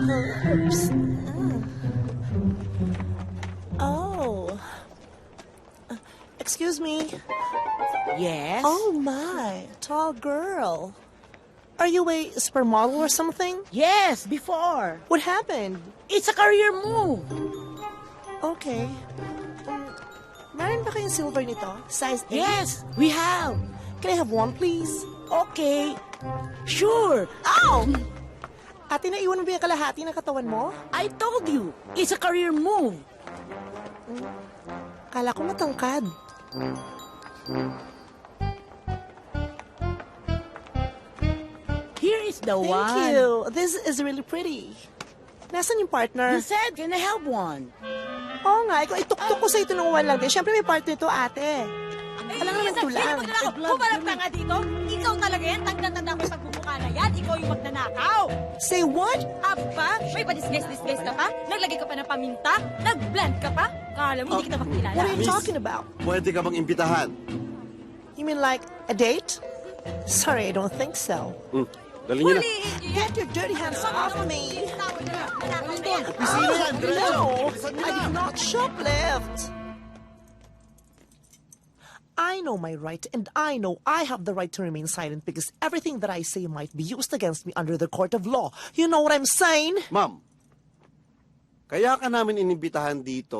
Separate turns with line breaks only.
Oops. Oh. Excuse me.
Yes?
Oh my, tall girl. Are you a supermodel or something?
Yes, before.
What happened?
It's a career move.
Okay. Meron ba kayong silver nito? Size 8?
Yes, we have.
Can I have one, please?
Okay. Sure.
Ow! Ate, naiwan mo ba yung kalahati ng katawan mo?
I told you, it's a career move.
Kala ko matangkad.
Here is the
Thank
one.
you. This is really pretty. Nasaan yung partner?
You said, can I have one?
Oo nga, ikaw ituktok ko sa ito ng one lang din. Siyempre may partner ito, ate. Alam naman ito lang.
Pumarap ka nga dito. Ikaw talaga yan. Tanda-tanda mo yung pagbubuka na yan. Ikaw yung magnanakaw.
Say what?
Aba, may pa-disguise ka pa? Naglagay ka pa ng paminta? Nag-blend ka pa? Kala mo hindi kita makilala.
What are you
Miss.
talking about?
Pwede ka bang imbitahan?
You mean like a date? Sorry, I don't think so.
Dali niyo na.
Hulihin niyo yan.
Get your dirty hands off me.
Tawag na. Nanakaw na yan.
Opisina yan, diretso.
No,
Bilisan niyo
I
na.
did not shoplift. I know my right, and I know I have the right to remain silent because everything that I say might be used against me under the court of law. You know what I'm saying?
Ma'am, kaya ka namin inimbitahan dito